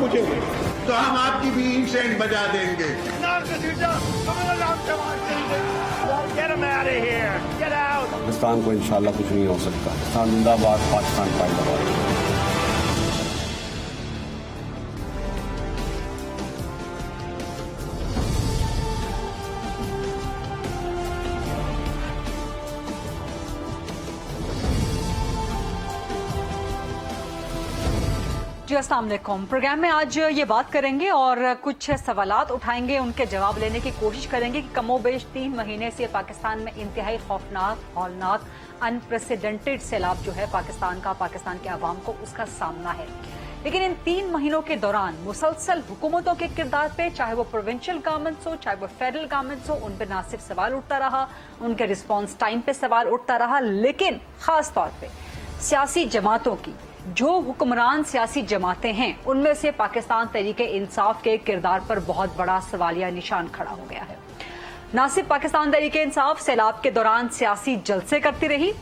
पूछेंगे तो हम आपकी भी इंसेंट बजा देंगे। पाकिस्तान को इंशाल्लाह कुछ नहीं हो सकता। पाकिस्तान जिंदाबाद, पाकिस्तान जिंदाबाद। जी अस्सलाम वालेकुम। प्रोग्राम में आज ये बात करेंगे और कुछ सवालात उठाएंगे, उनके जवाब लेने की कोशिश करेंगे कि कमोबेश 3 महीने से पाकिस्तान में इंतहाई खौफनाक, हौलनाक, अनप्रेसिडेंटेड सैलाब जो है पाकिस्तान का, पाकिस्तान के अवाम को उसका सामना है। लेकिन इन 3 महीनों के दौरान मुसलसल हुकूमतों के किरदार पे, चाहे वो प्रोविंशियल गवर्नमेंट्स हो, चाहे वो फेडरल गवर्नमेंट्स हो, उन पर ना सिर्फ सवाल उठता रहा, उनके रिस्पॉन्स टाइम पे सवाल उठता रहा, लेकिन खास तौर पे सियासी जमातों की, जो हुक्मरान सियासी जमातें हैं, उनमें से पाकिस्तान तहरीक इंसाफ के किरदार पर बहुत बड़ा सवालिया निशान खड़ा हो गया है। ना सिर्फ पाकिस्तान तहरीक इंसाफ सैलाब के दौरान सियासी जलसे करती रही,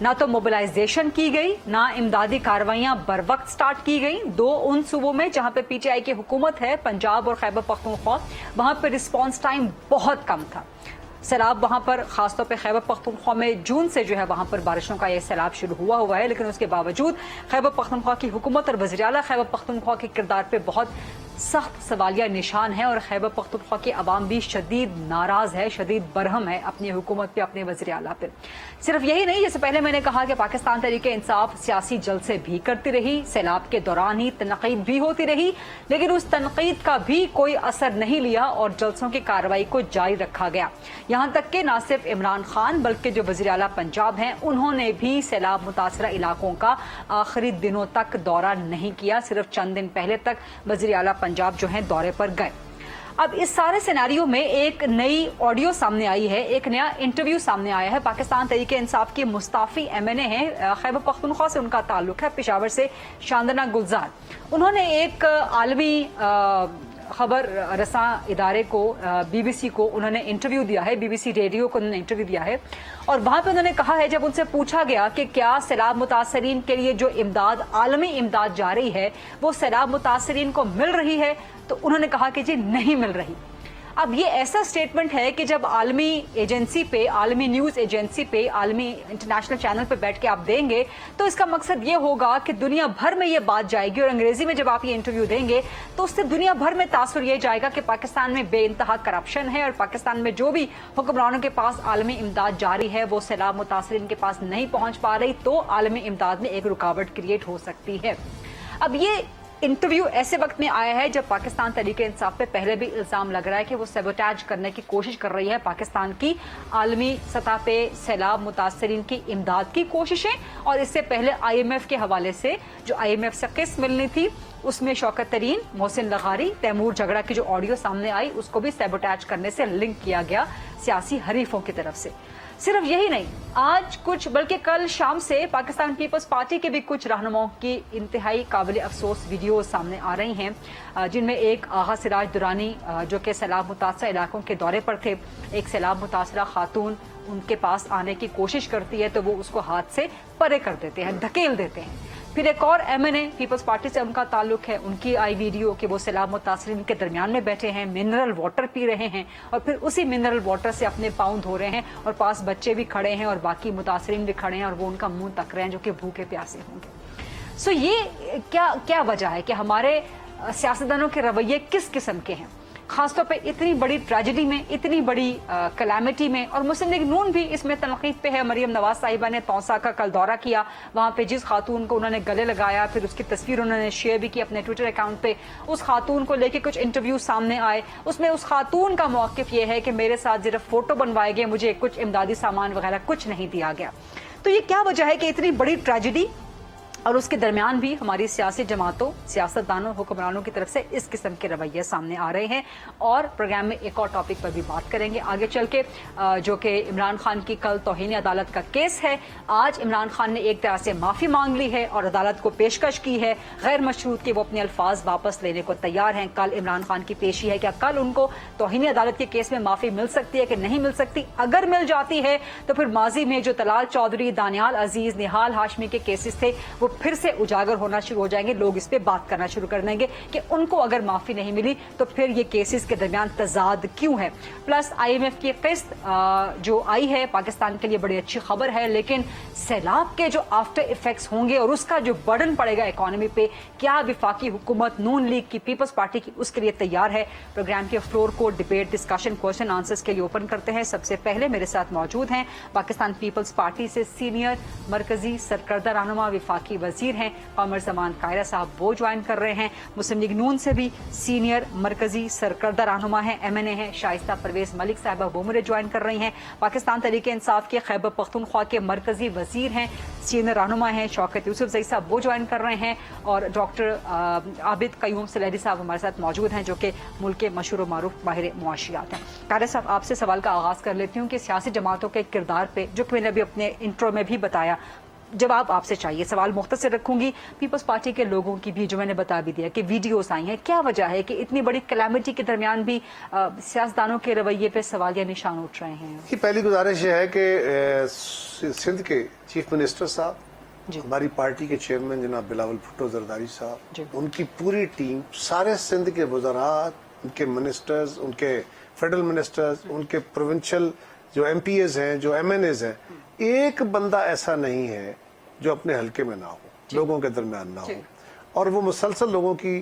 ना तो मोबिलाइजेशन की गई, ना इमदादी कार्रवाइयां बर वक्त स्टार्ट की गई। 2 उन सूबों में जहां पे पीटीआई की हुकूमत है, पंजाब और खैबर पख्तूनख्वा, वहां पर रिस्पॉन्स टाइम बहुत कम था। सैलाब वहां पर खासतौर पे खैबर पख्तूनख्वा में जून से जो है वहां पर बारिशों का ये सैलाब शुरू हुआ है, लेकिन उसके बावजूद खैबर पख्तूनख्वा की हुकूमत और वज़ीर आला खैबर पख्तूनख्वा के किरदार पे बहुत सख्त सवालिया निशान है और खैबर पख्तूनख्वा की आवाम भी शदीद नाराज है, शदीद बरहम है अपनी हुकूमत पे, अपने वज़ीर आला पे। सिर्फ यही नहीं, जैसे पहले मैंने कहा कि पाकिस्तान तहरीक इंसाफ सियासी जलसे भी करती रही, सैलाब के दौरान ही तनकीद भी होती रही, लेकिन उस तनकीद का भी कोई असर नहीं लिया और जलसों की कार्रवाई को जारी रखा गया। यहाँ तक कि न सिर्फ इमरान खान बल्कि जो वज़ीर आला पंजाब हैं, उन्होंने भी सैलाब मुतासरा इलाकों का आखिरी दिनों तक दौरा नहीं किया। सिर्फ चंद दिन पहले तक वज़ीर आला पंजाब जो है दौरे पर गए। अब इस सारे सिनेरियो में एक नई ऑडियो सामने आई है, एक नया इंटरव्यू सामने आया है। पाकिस्तान तहरीक इंसाफ की मुस्ताफी एमएनए हैं, खैबर पख्तूनख्वा से उनका ताल्लुक है, पेशावर से शांदना गुलजार। उन्होंने एक आलमी खबर रसा इदारे को, बीबीसी को उन्होंने इंटरव्यू दिया है, बीबीसी रेडियो को उन्होंने इंटरव्यू दिया है और वहां पे उन्होंने कहा है, जब उनसे पूछा गया कि क्या सैलाब मुतासरीन के लिए जो इमदाद, आलमी इमदाद जा रही है, वो सैलाब मुतासरीन को मिल रही है, तो उन्होंने कहा कि जी नहीं मिल रही। अब ये ऐसा स्टेटमेंट है कि जब आलमी एजेंसी पे, आलमी न्यूज एजेंसी पे, आलमी इंटरनेशनल चैनल पे बैठ के आप देंगे तो इसका मकसद ये होगा कि दुनिया भर में ये बात जाएगी और अंग्रेजी में जब आप ये इंटरव्यू देंगे तो उससे दुनिया भर में तासुर ये जाएगा कि पाकिस्तान में बेइंतहा करप्शन है और पाकिस्तान में जो भी हुक्मरानों के पास आलमी इमदाद जारी है वो सैलाब मुतासरीन के पास नहीं पहुंच पा रही, तो आलमी इमदाद में एक रुकावट क्रिएट हो सकती है। अब ये इंटरव्यू ऐसे वक्त में आया है जब पाकिस्तान तहरीक इंसाफ पे पहले भी इल्जाम लग रहा है कि वो सैबोटेज करने की कोशिश कर रही है पाकिस्तान की आलमी सतह पे सैलाब मुतासरीन की इमदाद की कोशिशें। और इससे पहले IMF के हवाले से जो IMF से किस्त मिलनी थी उसमें शौकत तरीन, मोहसिन लगारी, तैमूर झगड़ा की जो ऑडियो सामने आई उसको भी सैबोटेज करने से लिंक किया गया सियासी हरीफों की तरफ से। सिर्फ यही नहीं, आज कुछ बल्कि कल शाम से पाकिस्तान पीपल्स पार्टी के भी कुछ रहनुमाओं की इंतहाई काबिल अफसोस वीडियो सामने आ रही हैं, जिनमें एक आगा सिराज दुरानी जो कि सैलाब मुतासरा इलाकों के दौरे पर थे, एक सैलाब मुतासरा खातून उनके पास आने की कोशिश करती है तो वो उसको हाथ से परे कर देते हैं, धकेल देते हैं। फिर एक और MNA पीपल्स पार्टी से उनका ताल्लुक है, उनकी आई वीडियो कि वो सैलाब मुतासरीन के दरमियान में बैठे हैं, मिनरल वाटर पी रहे हैं और फिर उसी मिनरल वाटर से अपने पाँव धो रहे हैं और पास बच्चे भी खड़े हैं और बाकी मुतासरीन भी खड़े हैं और वो उनका मुंह तक रहे हैं जो कि भूखे प्यासे होंगे। सो ये क्या वजह है कि हमारे सियासतदानों के रवैये किस किस्म के हैं, खासतौर पे इतनी बड़ी ट्रेजेडी में, इतनी बड़ी कलामिटी में। और मुस्लिम लीग नून भी इसमें तनकीद पे है। मरियम नवाज साहिबा ने तौसा का कल दौरा किया, वहां पे जिस खातून को उन्होंने गले लगाया, फिर उसकी तस्वीर उन्होंने शेयर भी की अपने ट्विटर अकाउंट पे, उस खातून को लेके कुछ इंटरव्यू सामने आए, उसमें उस खातून का मौक़िफ़ ये है कि मेरे साथ सिर्फ फोटो बनवाए गए, मुझे कुछ इमदादी सामान वगैरह कुछ नहीं दिया गया। तो ये क्या वजह है कि इतनी बड़ी ट्रेजेडी और उसके दरमियान भी हमारी सियासी जमातों, सियासतदानों, हुक्मरानों की तरफ से इस किस्म के रवैये सामने आ रहे हैं। और प्रोग्राम में एक और टॉपिक पर भी बात करेंगे आगे चल के, जो कि इमरान खान की कल तौहीन अदालत का केस है। आज इमरान खान ने एक तरह से माफी मांग ली है और अदालत को पेशकश की है गैर मशरूत कि वो अपने अल्फाज वापस लेने को तैयार हैं। कल इमरान खान की पेशी है, क्या कल उनको तौहीन अदालत के केस में माफी मिल सकती है कि नहीं मिल सकती? अगर मिल जाती है तो फिर माजी में जो तलाल चौधरी, दानियाल अजीज, निहाल हाशमी के केसेस थे वो फिर से उजागर होना शुरू हो जाएंगे, लोग इस पे बात करना शुरू कर देंगे कि उनको अगर माफी नहीं मिली तो फिर ये केसेस के दरमियान तजाद क्यों है। प्लस IMF की किस्त जो आई है पाकिस्तान के लिए बड़ी अच्छी खबर है, लेकिन सैलाब के जो आफ्टर इफेक्ट्स होंगे और उसका जो बर्डन पड़ेगा इकोनॉमी पे, क्या वफाकी हुकूमत नून लीग की, पीपल्स पार्टी की उसके लिए तैयार है। प्रोग्राम के फ्लोर को डिबेट, डिस्कशन, क्वेश्चन आंसर्स के लिए ओपन करते हैं। सबसे पहले मेरे साथ मौजूद हैं पाकिस्तान पीपल्स पार्टी से सीनियर मरकजी सरकर्दा रहनुमा वफाकी वजीर हैं कमर जमान कायरा साहब, वो ज्वाइन कर रहे हैं। मुस्लिम लीग नून से भी सीनियर मरकजी सरकर्दा रहनुमा है, MNA है शाइस्ता परवेज मलिक साहिबा, वो मुझे ज्वाइन कर रही हैं। पाकिस्तान तहरीक इंसाफ के खैबर पख्तूनख्वा के मरकजी वजीर हैं, सीनियर रहनुमा हैं शौकत यूसुफ जई साहब, वो ज्वाइन कर रहे हैं। और डॉक्टर आबिद कयूम सलेहरी साहब हमारे साथ मौजूद हैं, जो कि मुल्क के मशहूर मारूफ माहिर मुआशियात हैं। कायरा साहब, आपसे सवाल का आगाज कर लेती हूँ कि सियासी जमातों के किरदार पे, जो कि मैंने अभी अपने इंट्रो में भी बताया, जवाब आपसे चाहिए। सवाल मुख्तसर रखूंगी। पीपल्स पार्टी के लोगों की भी, जो मैंने बता भी दिया कि वीडियोस आई हैं, क्या वजह है कि इतनी बड़ी कैलामिटी के दरमियान भी सियासतदानों के रवैये पे सवाल या निशान उठ रहे हैं? की पहली गुजारिश ये है कि सिंध के चीफ मिनिस्टर साहब, हमारी पार्टी के चेयरमैन जनाब बिलावल भुट्टो जरदारी साहब, उनकी पूरी टीम, सारे सिंध के वज़रात, उनके मिनिस्टर्स, उनके फेडरल मिनिस्टर्स, उनके प्रोविंशियल जो MPAs हैं, जो MNAs हैं, एक बंदा ऐसा नहीं है जो अपने हलके में ना हो, लोगों के दरमियान ना हो। और वो मुसलसल लोगों की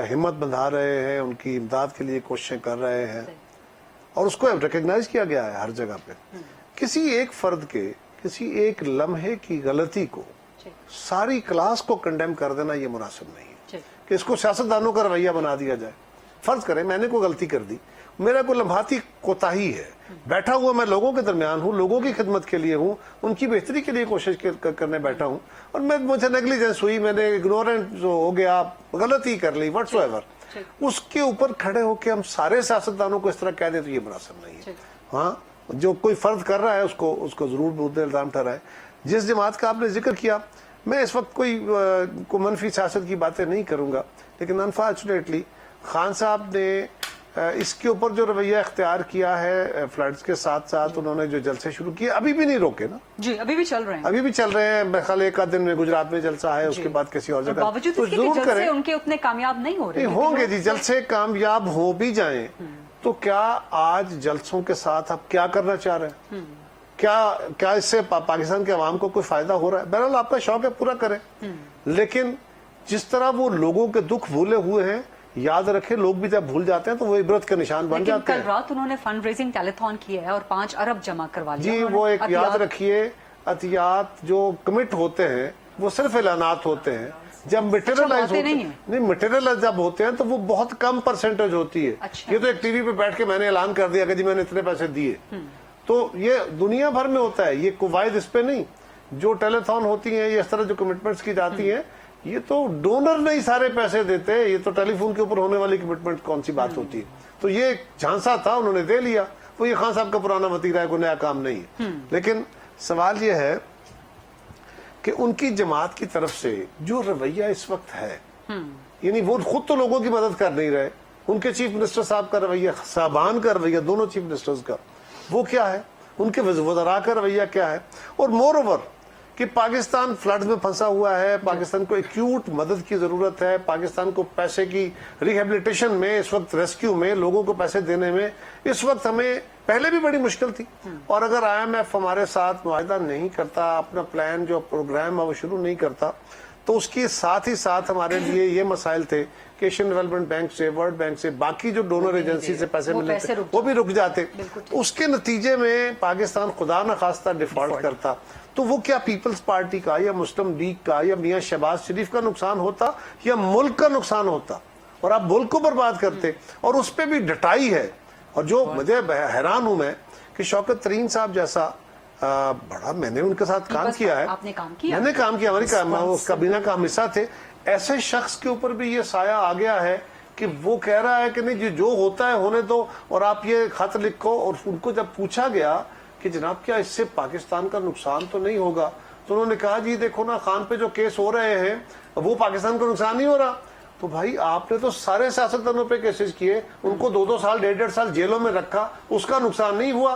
हिम्मत बंधा रहे हैं, उनकी इमदाद के लिए कोशिशें कर रहे हैं, और उसको रिकग्नाइज किया गया है हर जगह पे। किसी एक फर्द के, किसी एक लम्हे की गलती को सारी क्लास को कंडेम कर देना ये मुनासिब नहीं है कि इसको सियासतदानों का रवैया बना दिया जाए। फर्ज करें मैंने कोई गलती कर दी, मेरा कोई लम्हाती कोताही है, बैठा हुआ मैं लोगों के दरमियान हूँ, लोगों की खिदमत के लिए हूँ, उनकी बेहतरी के लिए कोशिश करने बैठा हूँ, और मुझे नेग्लिजेंस हुई, मैंने इग्नोरेंट जो हो गया, गलती कर ली, व्हाट्सएवर, उसके ऊपर खड़े होकर हम सारे सियासतदानों को इस तरह कह दें तो ये मुनासिब नहीं है। हाँ, जो कोई फर्द कर रहा है उसको जरूर मुद्दे इल्जाम ठहराए। जिस जमात का आपने जिक्र किया, मैं इस वक्त कोई मनफी सियासत की बातें नहीं करूंगा, लेकिन अनफॉर्चुनेटली खान साहब ने इसके ऊपर जो रवैया इख्तियार किया है, फ्लड्स के साथ साथ उन्होंने जो जलसे शुरू किए, अभी भी नहीं रोके ना जी, अभी भी चल रहे हैं, अभी भी चल रहे हैं। मेरे एक आध दिन में गुजरात में जलसा है, उसके बाद किसी और जगह, तो जरूर करें। उनके उतने कामयाब नहीं हो रहे होंगे जी, जलसे कामयाब हो भी जाए तो क्या आज जलसों के साथ आप क्या करना चाह रहे हैं? क्या इससे पाकिस्तान के अवाम को कोई फायदा हो रहा है? बहरहाल आपका शौक है, पूरा करें, लेकिन जिस तरह वो लोगों के दुख भूले हुए हैं, याद रखें, लोग भी जब भूल जाते हैं तो वो इबरत का निशान बन जाते हैं। कल रात उन्होंने फंड रेजिंग टेलीथॉन किया है और 5 अरब जमा करवा लिया जी। वो एक याद रखिए, अतियात जो कमिट होते हैं वो सिर्फ ऐलानात होते हैं, जब मटेरियलाइज नहीं मटेरियलाइज जब होते हैं तो वो बहुत कम परसेंटेज होती है। ये तो एक टीवी पे बैठ के मैंने ऐलान कर दिया कि जी मैंने इतने पैसे दिए, तो ये दुनिया भर में होता है, ये कुवैत इस पे नहीं। जो टेलीथॉन होती है, ये इस तरह जो कमिटमेंट्स की जाती है, ये तो डोनर नहीं सारे पैसे देते, ये तो टेलीफोन के ऊपर होने वाली कमिटमेंट कौन सी बात होती है। तो ये झांसा था, उन्होंने दे लिया, वो ये खान साहब का पुराना वतीरा है, कोई नया काम नहीं है। लेकिन सवाल ये है कि उनकी जमात की तरफ से जो रवैया इस वक्त है, यानी वो खुद तो लोगों की मदद कर नहीं रहे, उनके चीफ मिनिस्टर साहब का रवैया, साहबान का रवैया, दोनों चीफ मिनिस्टर्स का, वो क्या है, उनके वज़रा का रवैया क्या है। और मोर ओवर कि पाकिस्तान फ्लड में फंसा हुआ है, पाकिस्तान को एक्यूट मदद की जरूरत है, पाकिस्तान को पैसे की रिहेबिलिटेशन में, इस वक्त रेस्क्यू में, लोगों को पैसे देने में इस वक्त हमें पहले भी बड़ी मुश्किल थी। और अगर IMF हमारे साथ मुआहदा नहीं करता, अपना प्लान जो प्रोग्राम है वो शुरू नहीं करता, तो उसके साथ ही साथ हमारे लिए ये मसाइल थे कि एशियन डेवलपमेंट बैंक से, वर्ल्ड बैंक से, बाकी जो डोनर एजेंसी से पैसे मिलते थे वो भी रुक जाते। उसके नतीजे में पाकिस्तान खुदा न खास्ता डिफॉल्ट करता, तो वो क्या पीपल्स पार्टी का या मुस्लिम लीग का या मियां शहबाज शरीफ का नुकसान होता या मुल्क का नुकसान होता, और आप मुल्क को बर्बाद करते। और उस पर भी डटाई है। और जो मुझे हैरान हूं मैं कि शौकत तरीन साहब जैसा बड़ा, मैंने उनके साथ काम किया है, आपने काम किया, मैंने काम किया, हमारी उस काबीना का हिस्सा थे, ऐसे शख्स के ऊपर भी ये साया आ गया है कि वो कह रहा है कि नहीं जो होता है होने दो, और आप ये खत लिखो। और उनको जब पूछा गया कि जनाब क्या इससे पाकिस्तान का नुकसान तो नहीं होगा, तो उन्होंने कहा जी देखो ना, खान पे जो केस हो रहे हैं वो पाकिस्तान का नुकसान नहीं हो रहा। तो भाई आपने तो सारे सियासतदानों पे केसेस किए, उनको 2-2 साल 1.5 साल जेलों में रखा, उसका नुकसान नहीं हुआ।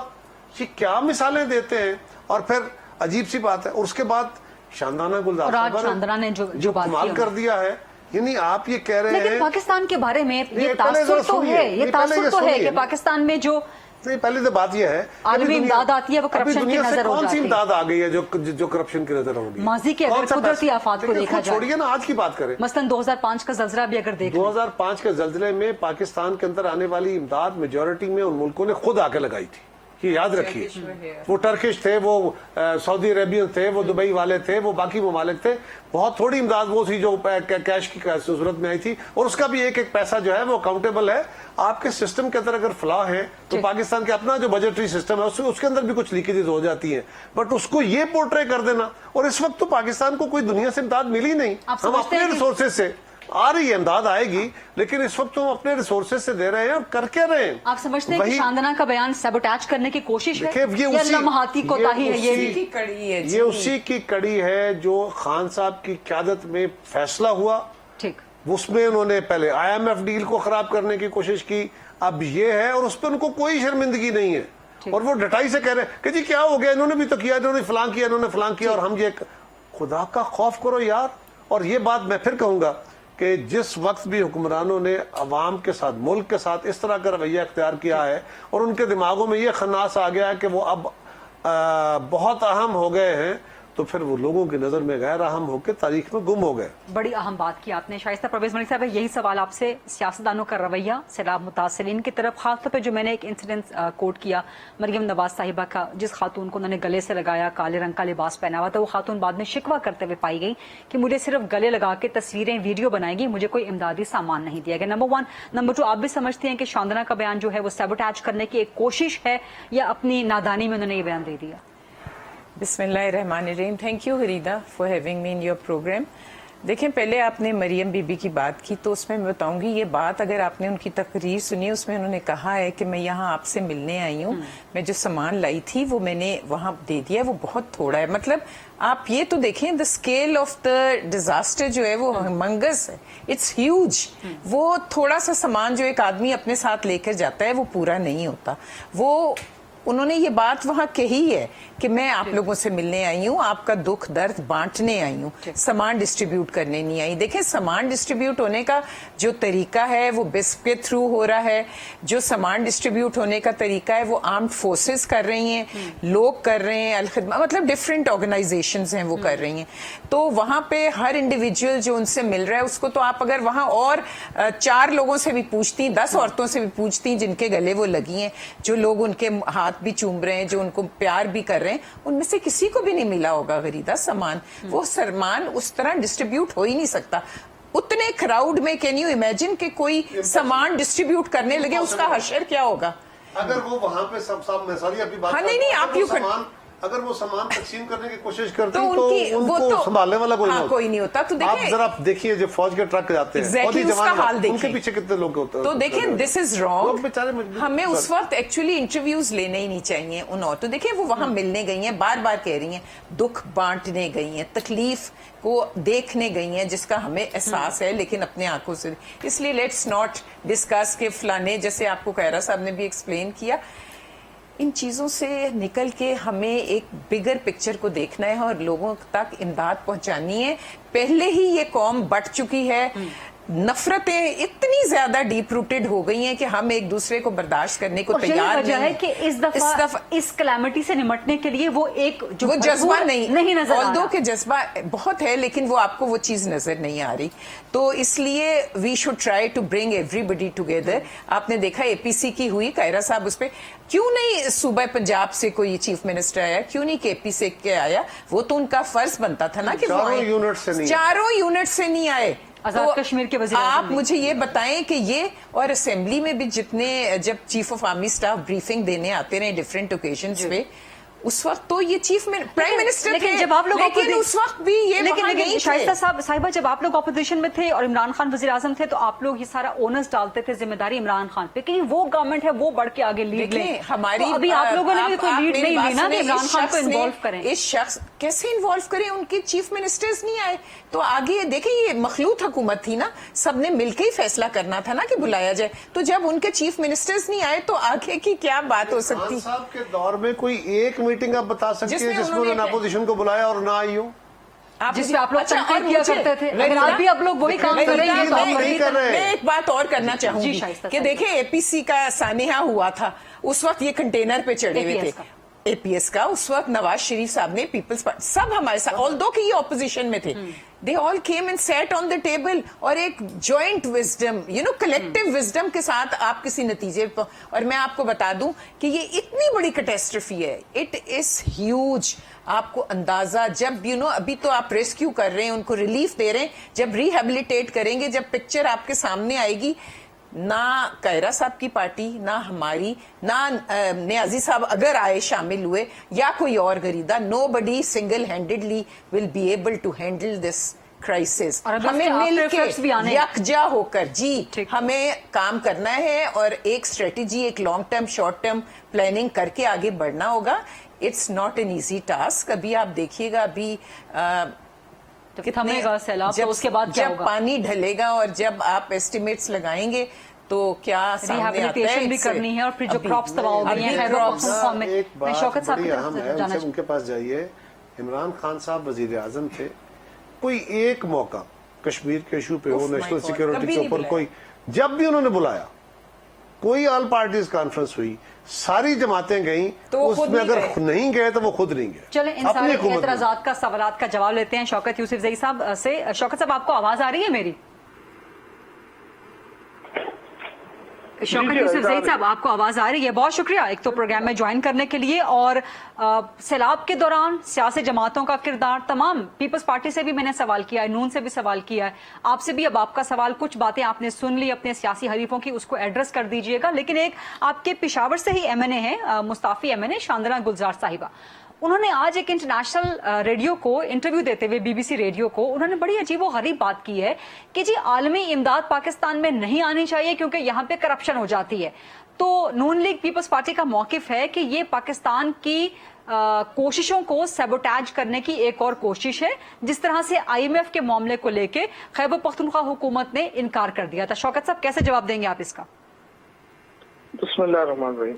ये क्या मिसालें देते हैं। और फिर अजीब सी बात है, और उसके बाद शानदाना गुलजार और आज साहब शानदाना ने जो बात कमाल की कर दिया है, यानी आप ये कह रहे हैं। लेकिन पाकिस्तान के बारे में ये पहले तासुर जरा तो सुनिए, है, ये तासुर तो है कि सुनिए। पाकिस्तान में जो नहीं, पहले तो बात यह है आलमी इमदाद आती है वो अभी करप्शन की दुनिया से नजर हो कौन सी जाती है। इमदाद आ गई है जो करप्शन की नजर होगी? माजी के अगर कुदरती आफात को देखा जाए, छोड़िए ना, आज की बात करें। मसलन 2005 का जलजला भी अगर देखें, 2005 के जलजले में पाकिस्तान के अंदर आने वाली इमदाद मेजोरिटी में उन मुल्कों ने खुद आके लगाई थी, ये याद रखिए। वो टर्किश थे, वो सऊदी अरेबियन थे, वो दुबई वाले थे, वो बाकी ममालिक थे। बहुत थोड़ी इमदाद वो थी जो कैश की सूरत में आई थी, और उसका भी एक एक पैसा जो है वो अकाउंटेबल है। आपके सिस्टम के अंदर अगर फ्लॉ है तो पाकिस्तान के अपना जो बजटरी सिस्टम है उसके अंदर भी कुछ लीकेजेस हो जाती हैं, बट उसको ये पोर्ट्रे कर देना। और इस वक्त तो पाकिस्तान को कोई दुनिया से इमदाद मिली नहीं, हम अपने रिसोर्सेज से आ रही है, इमदाद आएगी, लेकिन इस वक्त हम अपने रिसोर्सेज से दे रहे हैं और कर क्या रहे हैं। आप समझते हैं कि शानदाना का बयान सबोटैच करने की कोशिश है, ये लम्हाती कोताही है? ये उसी की कड़ी है जो खान साहब की क़यादत में फैसला हुआ। ठीक, उसमें उन्होंने पहले IMF डील को खराब करने की कोशिश की, अब ये है, और उस पर उनको कोई शर्मिंदगी नहीं है। और वो डटाई से कह रहे हैं कि जी क्या हो गया, इन्होंने भी तो किया, इन्होंने फलां किया, इन्होंने फलां किया, और हम ये, खुदा का खौफ करो यार। और ये बात मैं फिर कहूंगा कि जिस वक्त भी हुक्मरानों ने अवाम के साथ, मुल्क के साथ इस तरह का रवैया इख्तियार किया है और उनके दिमागों में ये खन्नास आ गया है कि वो अब बहुत अहम हो गए हैं, तो फिर वो लोगों की नजर में गैर अहम होकर तारीख में गुम हो गए। बड़ी अहम बात की आपने शाइस्ता। परवेज मलिक साहब, यही सवाल आपसे, सियासतदानों का रवैया सैलाब मुतासिरीन की तरफ, खासतौर पर जो मैंने एक इंसिडेंट कोट किया मरियम नवाज साहिबा का, जिस खातून को उन्होंने गले से लगाया, काले रंग का लिबास पहना हुआ था, वो खातून बाद में शिकवा करते हुए पाई गई कि मुझे सिर्फ गले लगा के तस्वीरें वीडियो बनाएगी, मुझे कोई इमदादी सामान नहीं दिया गया। नंबर 1। नंबर 2, आप भी समझते हैं कि शानदाना का बयान जो है वो सबोटैच करने की एक कोशिश है, या अपनी नादानी में उन्होंने ये बयान दे दिया? बिस्मिल्लाहिर्रहमानिर्रहीम। Thank you Gharida for having me in your programme. देखें, पहले आपने मरियम बीबी की बात की, तो उसमें मैं बताऊंगी ये बात, अगर आपने उनकी तकरीर सुनी, उसमें उन्होंने कहा है कि मैं यहाँ आपसे मिलने आई हूँ, मैं जो सामान लाई थी वो मैंने वहाँ दे दिया, वो बहुत थोड़ा है। मतलब आप ये तो देखें, the scale of the disaster जो है वो मंगस है, इट्स ह्यूज। वो थोड़ा सा सामान जो एक आदमी अपने साथ लेकर जाता है वो पूरा नहीं होता। वो उन्होंने ये बात वहां कही है कि मैं आप लोगों से मिलने आई हूँ, आपका दुख दर्द बांटने आई हूँ, सामान डिस्ट्रीब्यूट करने नहीं आई। देखें, सामान डिस्ट्रीब्यूट होने का जो तरीका है वो बिस्प के थ्रू हो रहा है, जो सामान डिस्ट्रीब्यूट होने का तरीका है वो आर्म्ड फोर्सेस कर रही हैं, लोग कर रहे हैं, अलखदमा, मतलब डिफरेंट ऑर्गेनाइजेशंस हैं वो कर रही हैं। तो वहां पे हर इंडिविजुअल जो उनसे मिल रहा है उसको, तो आप अगर वहां और 4 लोगों से भी पूछती, 10 औरतों से भी पूछती जिनके गले वो लगी हैं, जो लोग उनके हाथ भी चूम रहे हैं, जो उनको प्यार भी कर रहे हैं, उनमें से किसी को भी नहीं मिला होगा गरीदा सामान। वो सामान उस तरह डिस्ट्रीब्यूट हो ही नहीं सकता उतने क्राउड में। कैन यू इमेजिन कि कोई सामान डिस्ट्रीब्यूट करने लगे, उसका हशर क्या होगा? अगर वो वहां पे सब मैं सारी आपकी बात, हाँ, नहीं, आप यू अगर वो सामान तकसीम करने की कोशिश करती तो उनको संभालने वाला कोई नहीं होता। तो आप जरा देखिए, जो फौज के ट्रक जाते हैं, फौजी जवान, उनके पीछे कितने लोग होते हैं। तो देखें, दिस इज रॉन्ग। हमें उस वक्त एक्चुअली इंटरव्यूज लेने ही नहीं चाहिए उन औरतों। देखिए, वो वहां मिलने गई हैं, बार बार कह रही हैं, दुख बांटने गई हैं, तकलीफ को देखने गई हैं, जिसका हमें एहसास है, लेकिन अपने आंखों से। इसलिए लेट्स नॉट डिस्कस के फलाने, जैसे आपको खैरा साहब ने भी एक्सप्लेन किया, इन चीजों से निकल के हमें एक बिगर पिक्चर को देखना है और लोगों तक इमदाद पहुंचानी है। पहले ही ये कौम बट चुकी है, नफरतें इतनी ज्यादा डीप रूटेड हो गई हैं कि हम एक दूसरे को बर्दाश्त करने को तैयार नहीं है कि इस दफा इस कैलामिटी से निपटने के लिए वो एक जो वो जज्बा नहीं नजर आ रहा। के जज्बा बहुत है, लेकिन वो आपको वो चीज नजर नहीं आ रही। तो इसलिए we should try to bring everybody together. आपने देखा APC की हुई, कायरा साहब उस पर क्यों नहीं, सूबा पंजाब से कोई चीफ मिनिस्टर आया, क्यों नहीं KP से के आया? वो तो उनका फर्ज बनता था ना कि चारों यूनिट से नहीं आए। आजाद कश्मीर के वज़ीर आप मुझे ये बताएं कि ये, और असेंबली में भी जितने, जब chief of army staff briefing देने आते रहे डिफरेंट ओकेजन्स पे, उस वक्त तो ये प्राइम मिनिस्टर थे, जब आप लोग लेकिन उस वक्त भी ये लेकिन शाइस्ता साहिबा, जब आप लोग अपोजिशन में थे और इमरान खान वज़ीर आज़म थे, तो आप लोग ये सारा ओनर्स डालते थे, जिम्मेदारी इमरान खान पे, कि वो गवर्नमेंट है, वो बढ़ के आगे लीड ले। हमारी तो अभी आप लोगों ने भी कोई लीड नहीं ली ना कि इमरान खान को इन्वॉल्व करें। इस शख्स कैसे इन्वॉल्व करें? उनके चीफ मिनिस्टर्स नहीं आए, तो आगे देखें, ये मखलूत हुकूमत थी ना, सबने मिलकर ही फैसला करना था ना कि बुलाया जाए। तो जब उनके चीफ मिनिस्टर्स नहीं आए तो आगे की क्या बात हो सकती? साहब के दौर में कोई एक मीटिंग आप बता सकते हैं जिसमें उन्होंने अपोजिशन को बुलाया और ना आई हो? जिस पे आप लोग तनकीद किया करते थे, अगर आप भी आप लोग वही काम करेंगे तो हम नहीं कर रहे। मैं एक बात और करना चाहूंगी शाइस्ता कि साहब। देखिए एपीसी का सानिया हुआ था, उस वक्त ये कंटेनर पे चढ़े हुए थे, एपीएस का। उस वक्त नवाज शरीफ साहब ने, पीपल्स पार्टी, सब हमारे साथ, ऑल्दो कि ये ऑपोजिशन में थे, they all came and set on the table, और एक जॉइंट विजडम, कलेक्टिव विजडम के साथ आप किसी नतीजे पर। और मैं आपको बता दूं कि ये इतनी बड़ी कैटेस्ट्रफी है, इट इज ह्यूज। आपको अंदाजा जब अभी तो आप रेस्क्यू कर रहे हैं, उनको रिलीफ दे रहे हैं, जब रिहेबिलिटेट करेंगे, जब पिक्चर आपके सामने आएगी, ना कायरा साहब की पार्टी, ना हमारी, ना नियाजी साहब अगर आए शामिल हुए, या कोई और Gharida, nobody single handedly will be able to handle this crisis. हमें मिलकर यकजा होकर जी हमें काम करना है, और एक स्ट्रेटेजी, एक long term short term planning करके आगे बढ़ना होगा। It's not an easy task. अभी आप देखिएगा, अभी थमेगा सैलाब, तो उसके बाद जब पानी ढलेगा और जब आप एस्टिमेट्स लगाएंगे तो क्या सामने आता है, भी करनी है, और फिर जो क्रॉप्स तबाह हो गई हैं, एक बात बड़ी अहम है, उनके पास जाइए। इमरान खान साहब वजीर आजम थे, कोई एक मौका कश्मीर के इशू पे हो, नेशनल सिक्योरिटी के ऊपर, कोई जब भी उन्होंने बुलाया, कोई ऑल पार्टीज कॉन्फ्रेंस हुई, सारी जमातें गई, तो उसमें अगर नहीं गए तो वो खुद नहीं गए। चले इन सारे एतराजात का, सवालात का जवाब लेते हैं शौकत यूसुफजई साहब से। शौकत साहब, आपको आवाज आ रही है मेरी? शौकत यूसुफजई साहब, आपको आवाज आ रही है? बहुत शुक्रिया एक तो प्रोग्राम में ज्वाइन करने के लिए। और सैलाब के दौरान सियासी जमातों का किरदार, तमाम पीपल्स पार्टी से भी मैंने सवाल किया है, नून से भी सवाल किया है, आपसे भी अब आपका सवाल, कुछ बातें आपने सुन ली अपने सियासी हरीफों की, उसको एड्रेस कर दीजिएगा। लेकिन एक आपके पेशावर से ही एमएनए है, मुस्ताफी एमएनए शांदना गुलजार साहिबा, उन्होंने आज एक इंटरनेशनल रेडियो को इंटरव्यू देते हुए, बीबीसी रेडियो को, उन्होंने बड़ी अजीब व गरीब बात की है कि जी आलमी इमदाद पाकिस्तान में नहीं आनी चाहिए क्योंकि यहाँ पे करप्शन हो जाती है। तो नून लीग पीपल्स पार्टी का मौकिफ है कि ये पाकिस्तान की कोशिशों को सैबोटैज करने की एक और कोशिश है, जिस तरह से IMF के मामले को लेके खैबर पख्तूनख्वा हुकूमत ने इनकार कर दिया था। शौकत साहब, कैसे जवाब देंगे आप इसका? बिस्मिल्लाह रहमान रहीम।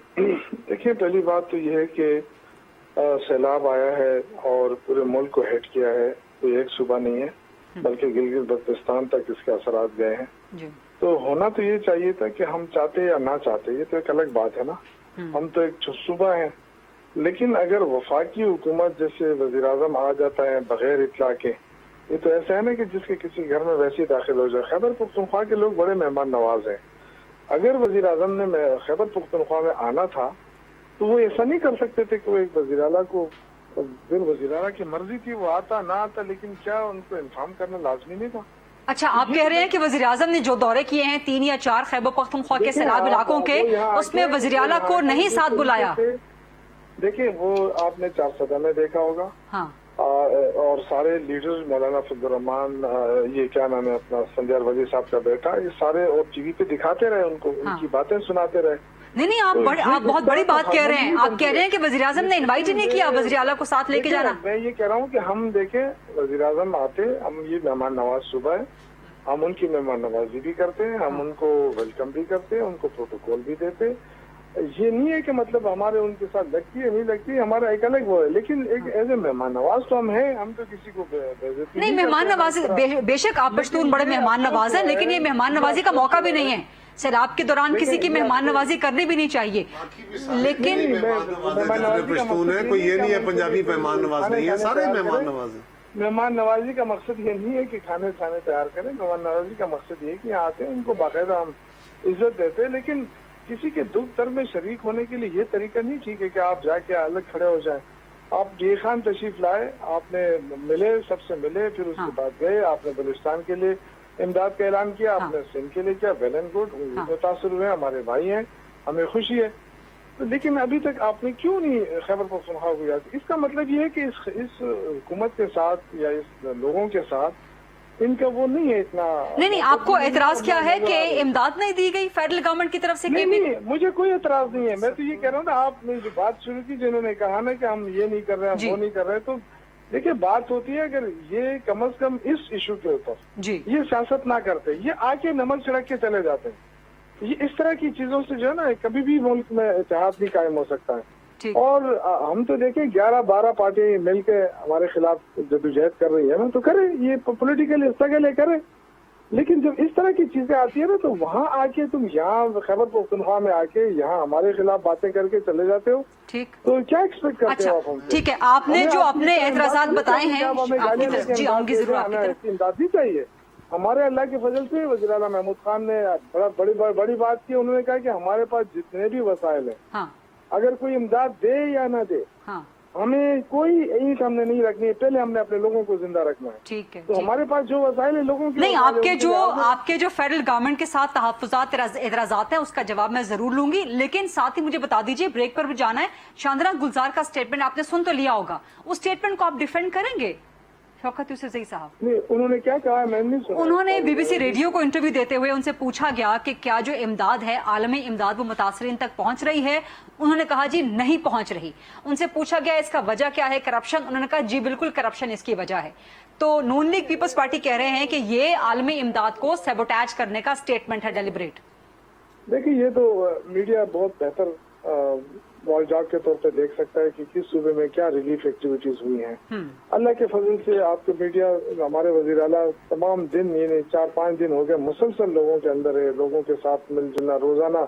देखिए, पहली बात तो ये है कि सैलाब आया है और पूरे मुल्क को हिट किया है, कोई एक सूबा नहीं है, बल्कि गिलगित बल्तिस्तान तक इसके असरात गए हैं। तो होना तो ये चाहिए था कि हम चाहते या ना चाहते, ये तो एक अलग बात है ना। हम तो एक सूबा हैं, लेकिन अगर वफाकी हुकूमत जैसे वजीर आजम आ जाता है बगैर इतला के, ये तो ऐसा है ना कि जिसके किसी घर में वैसे ही दाखिल हो जाए। खैबर पख्तूनख्वा के लोग बड़े मेहमान नवाज हैं। अगर वजीर आजम ने खैबर पख्तूनख्वा में आना था तो वो ऐसा नहीं कर सकते थे कि वो एक वज़ीर आला को, फिर वज़ीर आला की मर्जी थी, वो आता ना आता, लेकिन क्या उनको इन्फॉर्म करना लाजमी नहीं था? अच्छा, आप कह रहे हैं कि वज़ीर आज़म ने जो दौरे किए हैं 3 या 4 खैबर पख्तूनख्वा के सैलाब इलाकों के, उसमें वज़ीर आला को नहीं साथ बुलाया? देखिए, वो आपने 4 सदा में देखा होगा। हाँ। और सारे लीडर्स, मौलाना फजल रहमान, ये क्या नाम है अपना, संजय वजीर साहब का बेटा, ये सारे और टीवी पे दिखाते रहे उनको, उनकी बातें सुनाते रहे। नहीं, आप बहुत बड़ी बात कह रहे हैं। आप कह रहे हैं कि वज़ीर आज़म ने इनवाइट ही नहीं किया वज़ीर आला को साथ लेके जाना। मैं ये कह रहा हूँ कि हम देखें, वज़ीर आज़म आते, हम ये मेहमान नवाज सूबा है, हम उनकी मेहमान नवाजी भी करते हैं, हम उनको वेलकम भी करते हैं, उनको प्रोटोकॉल भी देते हैं। ये नहीं है कि मतलब हमारे उनके साथ लगती है नहीं लगती, हमारा एक अलग वो है, लेकिन एक एज ए मेहमान नवाज तो हम हैं, हम तो किसी को नहीं मेहमान नवाजी, बेशक आप पश्तून बड़े मेहमान नवाज हैं, लेकिन ये मेहमान नवाजी का मौका भी नहीं है। सैलाब के दौरान किसी की मेहमान नवाजी करनी भी नहीं चाहिए। लेकिन पश्तून है, कोई ये नहीं है पंजाबी मेहमान नवाज नहीं है, सारे मेहमान नवाज हैं। मेहमान नवाजी का मकसद ये नहीं है कि खाने तैयार करें, मेहमान नवाजी का मकसद ये है कि यहाँ आते हैं, उनको बाकायदा हम इज्जत देते हैं। लेकिन किसी के दुख दर्द में शरीक होने के लिए ये तरीका नहीं ठीक है कि आप जाके अलग खड़े हो जाएं। आप ये खान तशरीफ लाए, आपने मिले, सबसे मिले, फिर उसके बाद गए, आपने बलूचिस्तान के लिए इमदाद का ऐलान किया, आपने सिंध के लिए किया, वेल एंड गुड, मुतासर हुए, हमारे भाई हैं, हमें खुशी है। तो लेकिन अभी तक आपने क्यों नहीं खैबर पख्तूनख्वा को याद? इसका मतलब ये है कि इस हुकूमत के साथ या इस लोगों के साथ इनका वो नहीं है इतना। नहीं, आपको एतराज क्या है कि इमदाद नहीं दी गई फेडरल गवर्नमेंट की तरफ से? नहीं, मुझे कोई एतराज नहीं है। मैं तो ये कह रहा हूँ ना, आपने जो बात शुरू की, जिन्होंने कहा ना कि हम ये नहीं कर रहे हैं, वो नहीं कर रहे, तो देखिए बात होती है, अगर ये कम से कम इस इशू के ऊपर ये सियासत ना करते, ये आके नमक छिड़क के चले जाते हैं, ये इस तरह की चीजों से जो है ना कभी भी मुल्क में इत्तेहाद नहीं कायम हो सकता है। ठीक। और हम तो देखें 11-12 पार्टी मिलकर हमारे खिलाफ जदोजहद कर रही है ना, तो करे, ये पॉलिटिकल स्ट्रगल है, करे। लेकिन जब इस तरह की चीजें आती है ना, तो वहाँ आके तुम यहाँ खैबर पख्तूनख्वा में आके यहाँ हमारे खिलाफ बातें करके चले जाते हो, ठीक। तो क्या एक्सपेक्ट करते हो आप अच्छा, हमसे? ठीक है, आपने जो अपने एतराजात बताए हैं, जी आऊंगी जरूर आपकी तरफ। इमदाद नहीं चाहिए हमारे। अल्लाह के फजल से वज़ीर आला महमूद खान ने बड़ी बात की। उन्होंने कहा कि हमारे पास जितने भी वसाइल हैं, हाँ, अगर कोई इमदाद दे या ना दे, हाँ, हमें कोई ईंट हमने नहीं रखनी है, पहले हमने अपने लोगों को जिंदा रखना है। ठीक है। तो हमारे पास जो वसाइल है लोगों की, नहीं, वसाइल है, आपके जो फेडरल गवर्नमेंट के साथ तहफ्फुज़ात एतराजात हैं, उसका जवाब मैं जरूर लूंगी, लेकिन साथ ही मुझे बता दीजिए, ब्रेक पर भी जाना है। शांदना गुलजार का स्टेटमेंट आपने सुन तो लिया होगा, उस स्टेटमेंट को आप डिफेंड करेंगे शौकत यूसुफजई साहब? नहीं, उन्होंने क्या कहा मैंने नहीं सुना। उन्होंने बीबीसी रेडियो को इंटरव्यू देते हुए उनसे पूछा गया कि क्या जो इमदाद है, आलमी इमदाद, वो मुतासरीन तक पहुंच रही है? उन्होंने कहा जी नहीं पहुंच रही। उनसे पूछा गया इसका वजह क्या है, करप्शन? उन्होंने कहा जी बिल्कुल करप्शन इसकी वजह है। तो नून लीग पीपल्स पार्टी कह रहे हैं कि ये आलमी इमदाद को सैबोटैज करने का स्टेटमेंट है, डेलिब्रेट। देखिए, ये तो मीडिया बहुत बेहतर वॉलडॉग के तौर पे देख सकता है कि किस सूबे में क्या रिलीफ एक्टिविटीज हुई हैं। अल्लाह के फजल से आपके मीडिया, हमारे वजीर आला तमाम दिन, ये 4-5 दिन हो गए मुसलसल लोगों के अंदर है, लोगों के साथ मिलजुलना रोजाना,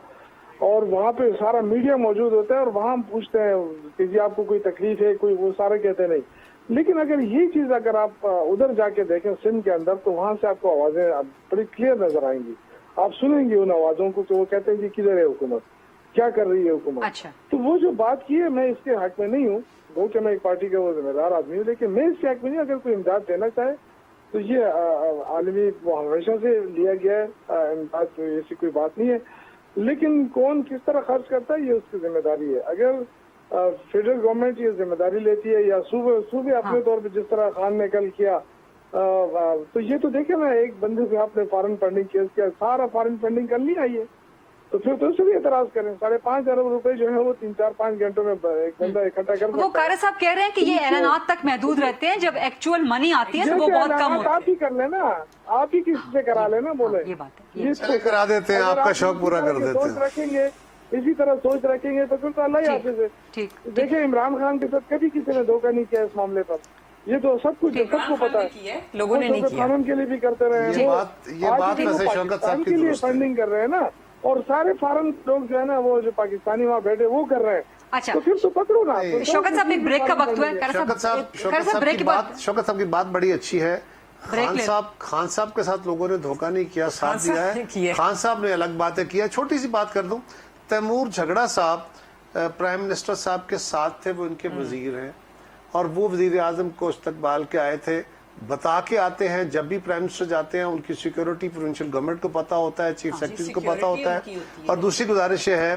और वहाँ पे सारा मीडिया मौजूद होता है, और वहाँ हम पूछते हैं कि जी आपको कोई तकलीफ है, कोई, वो सारे कहते नहीं। लेकिन अगर ये चीज अगर आप उधर जाके देखें सिंध के अंदर, तो वहाँ से आपको आवाजें बड़ी क्लियर नजर आएंगी। आप सुनेंगे उन आवाजों को कि वो कहते हैं जी किधर है हुकूमत, क्या कर रही है हुकूमत। अच्छा। तो वो जो बात की है, मैं इसके हक में नहीं हूँ, वो कि मैं एक पार्टी का वो जिम्मेदार आदमी हूँ, लेकिन मैं इसके हक में नहीं। अगर कोई इमदाद देना चाहे तो ये आलमी वो हमेशा से लिया गया है इमदाद, तो ऐसी कोई बात नहीं है। लेकिन कौन किस तरह खर्च करता है, ये उसकी जिम्मेदारी है। अगर फेडरल गवर्नमेंट ये जिम्मेदारी लेती है, या सूबे अपने तौर पर, जिस तरह खान ने कल किया, तो ये तो देखे ना, एक बंदे से आपने फॉरेन फंडिंग केस किया, सारा फॉरेन फंडिंग कर लिया ये, तो फिर तो उससे भी एतराज करें। 5.5 अरब रुपए जो है वो 3-4-5 घंटों में एक बंदा इकट्ठा कर। वो कारी साहब कह रहे हैं कि ये ऐलानात तक महदूद रहते हैं, जब एक्चुअल मनी आती है तो वो बहुत कम होती है। आप ही कर लेना, आप ही किसी से करा लेना, बोले ये बात है, ये करा देते हैं, आपका शौक पूरा कर देते सोच हैं। रखेंगे, इसी तरह सोच रखेंगे तो फिर तो अल्लाह ही हाफिज़ है। ठीक। देखिए, इमरान खान के साथ कभी किसी ने धोखा नहीं किया इस मामले पर, ये तो सबको पता है, लोगों ने नहीं किया। कानून के लिए भी करते रहे हैं। ये बात वैसे शौकत साहब की के लिए दुरुस्त है। फंडिंग कर रहे हैं ना, और सारे फॉरेन लोग जो है ना, वो जो पाकिस्तानी वहाँ बैठे वो कर रहे हैं। अच्छा, तो फिर तो पकड़ो ना। शौकत साहब एक ब्रेक का वक्त हुआ है। शौकत साहब की बात बड़ी अच्छी है। खान साहब के साथ लोगों ने धोखा नहीं किया, साथ दिया है। खान साहब ने अलग बातें किया। छोटी सी बात कर दूं, तैमूर झगड़ा साहब प्राइम मिनिस्टर साहब के साथ थे, वो इनके वजीर हैं, और वो वजीर आजम को इस्तकबाल के आए थे, बता के आते हैं। जब भी प्राइम मिनिस्टर जाते हैं उनकी सिक्योरिटी प्रोविंशियल गवर्नमेंट को पता होता है, चीफ सेक्रेटरी को पता होता है। और दूसरी गुजारिश ये है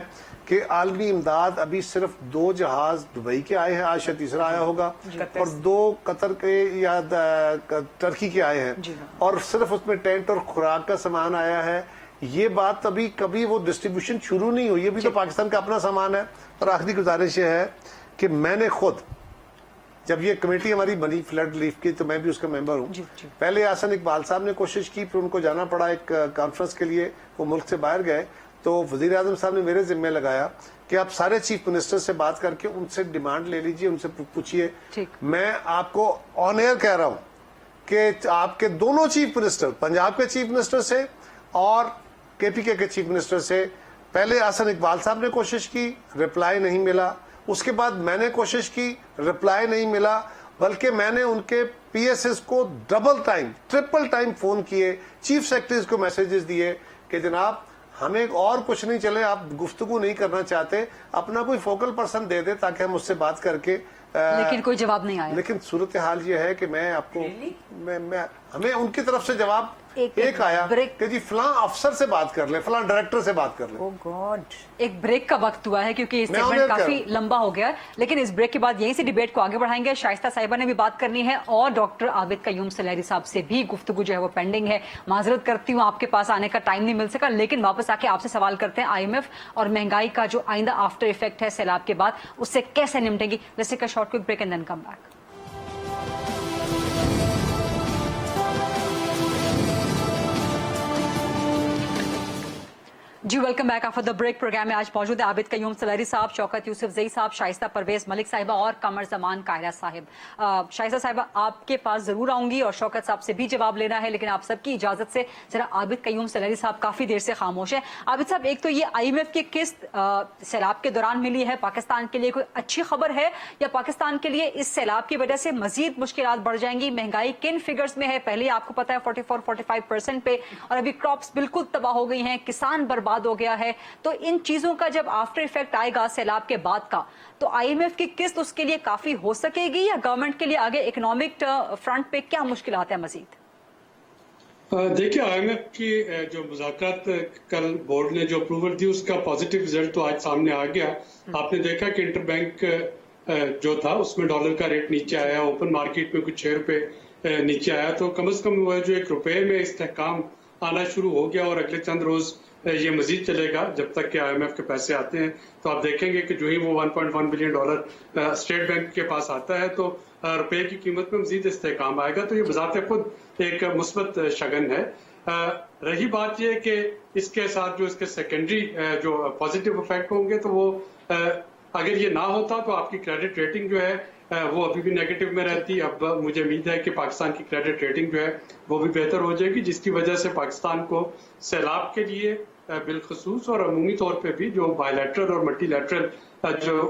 कि आलमी इमदाद अभी सिर्फ 2 जहाज दुबई के आए हैं, आज शायद तीसरा आया होगा, और 2 कतर के या टर्की के आए हैं, और सिर्फ उसमें टेंट और खुराक का सामान आया है। ये बात अभी कभी वो डिस्ट्रीब्यूशन शुरू नहीं हुई, ये भी तो पाकिस्तान का अपना सामान है। और आखिरी गुजारिश ये है कि मैंने खुद, जब ये कमेटी हमारी बनी फ्लड रिलीफ की, तो मैं भी उसका मेंबर हूँ। पहले आसन इकबाल साहब ने कोशिश की, फिर उनको जाना पड़ा एक कॉन्फ्रेंस के लिए, वो मुल्क से बाहर गए, तो वजीर आजम साहब ने मेरे जिम्मे लगाया कि आप सारे चीफ मिनिस्टर से बात करके उनसे डिमांड ले लीजिए, उनसे पूछिए। मैं आपको ऑन एयर कह रहा हूँ कि आपके दोनों चीफ मिनिस्टर, पंजाब के चीफ मिनिस्टर से और केपीके के चीफ मिनिस्टर से, पहले आसन इकबाल साहब ने कोशिश की, रिप्लाई नहीं मिला। उसके बाद मैंने कोशिश की, रिप्लाई नहीं मिला, बल्कि मैंने उनके पीएसएस को double time, triple time phone किए, चीफ सेक्रेटरीज को मैसेजेस दिए कि जनाब हमें और कुछ नहीं चले, आप गुफ्तगू नहीं करना चाहते, अपना कोई फोकल पर्सन दे दे ताकि हम उससे बात करके। लेकिन कोई जवाब नहीं आया। लेकिन सूरत हाल ये है कि मैं आपको हमें उनकी तरफ से जवाब एक आया कि जी फलां अफसर से बात कर ले, फलां डायरेक्टर से बात कर ले। ओह गॉड, एक ब्रेक का वक्त हुआ है क्योंकि इस सेगमेंट काफी लंबा हो गया है, लेकिन इस ब्रेक के बाद यहीं से डिबेट को आगे बढ़ाएंगे। शाइस्ता साहिबा ने भी बात करनी है और डॉक्टर आबिद कयूम सलहरी साहब से भी गुफ्तगू जो है वो पेंडिंग है। माजरत करती हूँ, आपके पास आने का टाइम नहीं मिल सका, लेकिन वापस आके आपसे सवाल करते हैं IMF और महंगाई का जो आइंदा आफ्टर इफेक्ट है सैलाब के बाद, उससे कैसे निपटेंगी। Let's take a short quick break and then come back. जी welcome back after the break. Programme में आज मौजूद है आबिद कयूम सलहरी साहब, शौकत यूसुफ जई साहब, शाइस्ता परवेज मलिक साहिबा और कमर जमान कायरा साहिब। शाइस्ता साहिबा आपके पास जरूर आऊंगी और शौकत साहब से भी जवाब लेना है, लेकिन आप सबकी इजाजत से जरा आबिद कयूम सलहरी साहब काफी देर से खामोश है। आबिद साहब, एक तो ये IMF की किस्त सैलाब के दौरान मिली है, पाकिस्तान के लिए कोई अच्छी खबर है या पाकिस्तान के लिए इस सैलाब की वजह से मजीद मुश्किलात बढ़ जाएंगी? महंगाई किन फिगर्स में है? पहले आपको पता है 44-45% पे, और अभी क्रॉप्स बिल्कुल तबाह हो गई हैं, किसान बर्बाद हो गया है। तो इन चीजों का जब आफ्टर इफेक्ट आएगा सैलाब के बाद का, तो IMF की किस्त उसके लिए काफी हो सकेगी या गवर्नमेंट के लिए आगे इकोनॉमिक फ्रंट पे क्या मुश्किलात है मजीद? देखिए, IMF की जो मुज़ाकरात कल बोर्ड ने जो अप्रूवल दी उसका पॉजिटिव रिजल्ट तो आज सामने आ गया। आपने देखा कि इंटरबैंक जो था उसमें डॉलर का रेट नीचे आया, ओपन मार्केट में कुछ 6 रुपए नीचे आया, तो कम से कम वो जो 1 रुपए में इस्तेहकाम आना शुरू हो गया और अगले चंद रोज ये मजीद चलेगा जब तक कि IMF के पैसे आते हैं। तो आप देखेंगे कि जो ही वो $1.1 बिलियन स्टेट बैंक के पास आता है तो रुपए की कीमत में मजीद इस्तेहकाम आएगा। तो ये बजाते खुद एक मुस्बत शगन है। रही बात ये कि इसके साथ जो इसके सेकेंडरी जो पॉजिटिव इफेक्ट होंगे, तो वो अगर ये ना होता तो आपकी क्रेडिट रेटिंग जो है वो अभी भी नेगेटिव में रहती। अब मुझे उम्मीद है कि पाकिस्तान की क्रेडिट रेटिंग जो है वो भी बेहतर हो जाएगी, जिसकी वजह से पाकिस्तान को सैलाब के लिए बिलखसूस और अमूमी तौर पे भी जो बायलैटरल और मल्टीलैटरल जो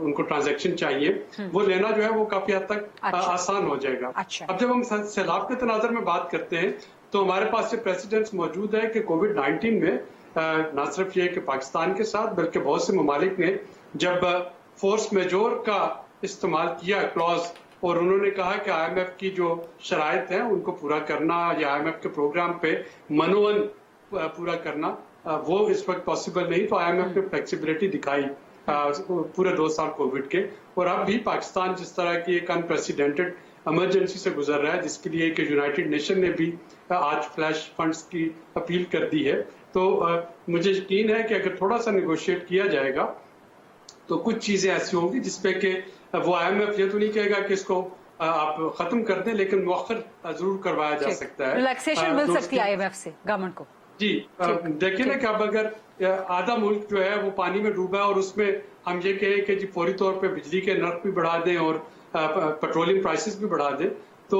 उनको ट्रांजैक्शन चाहिए वो लेना जो है वो काफी हद तक आसान हो जाएगा। अब जब हम सैलाब के तनाज़ुर में बात करते हैं तो हमारे पास ये प्रेसिडेंट्स मौजूद है कि कोविड-19 में न सिर्फ ये कि पाकिस्तान के साथ बल्कि बहुत से ममालिक ने जब फोर्स मेजोर का इस्तेमाल किया क्लॉज, और उन्होंने कहा कि IMF की जो शराइत है उनको पूरा करना या IMF के प्रोग्राम पे मनोवन पूरा करना वो इस वक्त पॉसिबल नहीं, तो IMF ने फ्लेक्सिबिलिटी दिखाई पूरे 2 साल कोविड के। और अब भी पाकिस्तान जिस तरह की एक अनप्रेसिडेंटेड इमरजेंसी से गुजर रहा है, जिसके लिए कि यूनाइटेड नेशन ने भी आज फ्लैश फंड्स की अपील कर दी है, तो मुझे यकीन है कि अगर थोड़ा सा निगोशिएट किया जाएगा तो कुछ चीजें ऐसी होंगी जिसपे कि वो IMF ये तो नहीं कहेगा कि इसको आप खत्म कर दें, लेकिन मुअख्खर जरूर करवाया जा सकता है। रिलैक्सेशन मिल सकती है IMF से गवर्नमेंट को। जी देखिए ना कि अब अगर आधा मुल्क जो है वो पानी में डूबा है और उसमें हम ये कहें कि जी फौरी तौर पे बिजली के नर्क भी बढ़ा दें और पेट्रोलियम प्राइसेस भी बढ़ा दें, तो